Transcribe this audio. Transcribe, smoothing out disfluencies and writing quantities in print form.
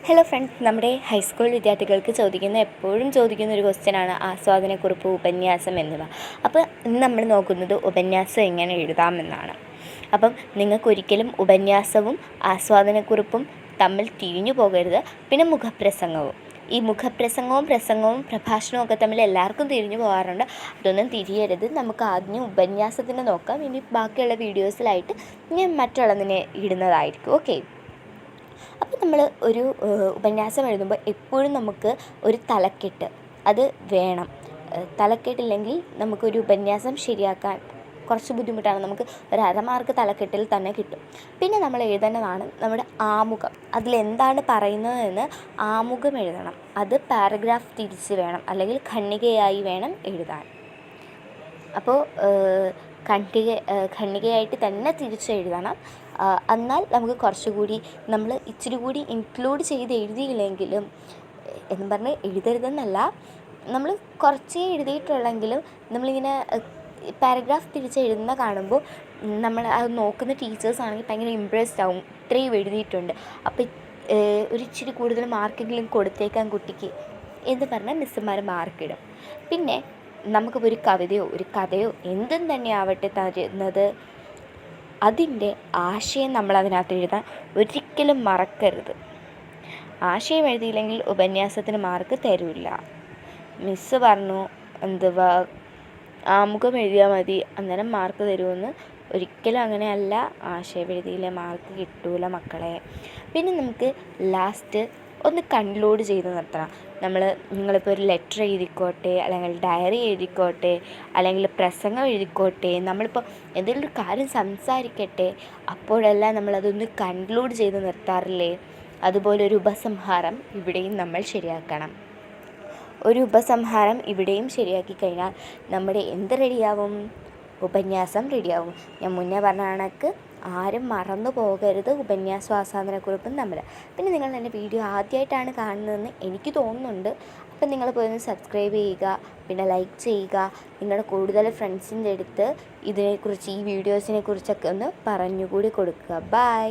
Hello friends, നമ്മുടെ high school വിദ്യാർത്ഥികൾക്ക് എപ്പോഴും ചോദിക്കുന്ന ഒരു ക്വസ്റ്റ്യനാണ് ആസ്വാദനക്കുറിപ്പ്, ഉപന്യാസം എന്നിവ. അപ്പോൾ ഇന്ന് നമ്മൾ നോക്കുന്നത് ഉപന്യാസം എങ്ങനെ എഴുതാമെന്നാണ്. അപ്പം നിങ്ങൾക്കൊരിക്കലും ഉപന്യാസവും ആസ്വാദനക്കുറിപ്പും തമ്മിൽ തിരിഞ്ഞു പോകരുത്. പിന്നെ മുഖപ്രസംഗവും, ഈ മുഖപ്രസംഗവും പ്രസംഗവും പ്രഭാഷണവും ഒക്കെ തമ്മിൽ എല്ലാവർക്കും തിരിഞ്ഞു പോകാറുണ്ട്. അതൊന്നും തിരിയരുത്. നമുക്ക് ആദ്യം ഉപന്യാസത്തിന് നോക്കാം. ഇനി ബാക്കിയുള്ള വീഡിയോസിലായിട്ട് ഞാൻ മറ്റുള്ളതിനെ ഇടുന്നതായിരിക്കും. ഓക്കെ. അപ്പോൾ നമ്മൾ ഒരു ഉപന്യാസം എഴുതുമ്പോൾ എപ്പോഴും നമുക്ക് ഒരു തലക്കെട്ട് അത് വേണം. തലക്കെട്ടില്ലെങ്കിൽ നമുക്കൊരു ഉപന്യാസം ശരിയാക്കാൻ കുറച്ച് ബുദ്ധിമുട്ടാണ്. നമുക്ക് ഒരു അരമാർക്ക് തലക്കെട്ടിൽ തന്നെ കിട്ടും. പിന്നെ നമ്മൾ എഴുതേണ്ടതാണ് നമ്മുടെ ആമുഖം. അതിലെന്താണ് പറയുന്നതെന്ന് ആമുഖം എഴുതണം. അത് പാരഗ്രാഫ് തിരിച്ച് വേണം, അല്ലെങ്കിൽ ഖണ്ഡികയായി വേണം എഴുതാൻ. അപ്പോൾ ഖണ്ഡികയായിട്ട് തന്നെ തിരിച്ചെഴുതണം. എന്നാൽ നമുക്ക് കുറച്ചുകൂടി നമ്മൾ ഇച്ചിരി കൂടി ഇൻക്ലൂഡ് ചെയ്ത് എഴുതിയില്ലെങ്കിലും എന്ന് പറഞ്ഞ് എഴുതരുതെന്നല്ല, നമ്മൾ കുറച്ചേ എഴുതിയിട്ടുള്ളെങ്കിലും നമ്മളിങ്ങനെ പാരഗ്രാഫ് തിരിച്ചെഴുതുന്ന കാണുമ്പോൾ നമ്മൾ അത് നോക്കുന്ന ടീച്ചേഴ്സാണെങ്കിൽ ഭയങ്കര ഇമ്പ്രസ്ഡ് ആവും. ഇത്രയും എഴുതിയിട്ടുണ്ട്, അപ്പോൾ ഒരു ഇച്ചിരി കൂടുതൽ മാർക്കെങ്കിലും കൊടുത്തേക്കാൻ കുട്ടിക്ക് എന്ന് പറഞ്ഞാൽ മിസ്സുമാർ മാർക്കിടും. പിന്നെ നമുക്കിപ്പോൾ ഒരു കവിതയോ ഒരു കഥയോ എന്തും തന്നെ ആവട്ടെ തരുന്നത്, അതിൻ്റെ ആശയം നമ്മളതിനകത്ത് എഴുതാൻ ഒരിക്കലും മറക്കരുത്. ആശയം എഴുതിയില്ലെങ്കിൽ ഉപന്യാസത്തിന് മാർക്ക് തരില്ല. മിസ്സ് പറഞ്ഞു എന്തുവാ ആമുഖം എഴുതിയാൽ മതി അന്നേരം മാർക്ക് തരുമെന്ന്. ഒരിക്കലും അങ്ങനെയല്ല. ആശയം എഴുതിയില്ലേ മാർക്ക് കിട്ടൂല മക്കളെ. പിന്നെ നമുക്ക് ലാസ്റ്റ് ഒന്ന് കൺക്ലൂഡ് ചെയ്ത് നിർത്തണം. നിങ്ങളിപ്പോൾ ഒരു ലെറ്റർ എഴുതിക്കോട്ടെ, അല്ലെങ്കിൽ ഡയറി എഴുതിക്കോട്ടെ, അല്ലെങ്കിൽ പ്രസംഗം എഴുതിക്കോട്ടെ, നമ്മളിപ്പോൾ എന്തെങ്കിലും ഒരു കാര്യം സംസാരിക്കട്ടെ, അപ്പോഴെല്ലാം നമ്മളതൊന്ന് കൺക്ലൂഡ് ചെയ്ത് നിർത്താറില്ലേ? അതുപോലെ ഒരു ഉപസംഹാരം ഇവിടെയും നമ്മൾ ശരിയാക്കണം. ഒരു ഉപസംഹാരം ഇവിടെയും ശരിയാക്കി കഴിഞ്ഞാൽ നമ്മുടെ എന്ത് റെഡിയാവും? ഉപന്യാസം റെഡിയാവും. ഞാൻ മുന്നേ പറഞ്ഞ കണക്ക് ആരും മറന്നു പോകരുത് ഉപന്യാസവും ആസ്വാദനക്കുറിപ്പും തമ്മിൽ. പിന്നെ നിങ്ങൾ എൻ്റെ വീഡിയോ ആദ്യമായിട്ടാണ് കാണുന്നതെന്ന് എനിക്ക് തോന്നുന്നുണ്ട്. അപ്പം നിങ്ങൾ പോയി ഒന്ന് സബ്സ്ക്രൈബ് ചെയ്യുക, പിന്നെ ലൈക്ക് ചെയ്യുക. നിങ്ങളുടെ കൂടുതൽ ഫ്രണ്ട്സിൻ്റെ അടുത്ത് ഇതിനെക്കുറിച്ച്, ഈ വീഡിയോസിനെ കുറിച്ചൊക്കെ ഒന്ന് പറഞ്ഞുകൂടി കൊടുക്കുക. ബൈ.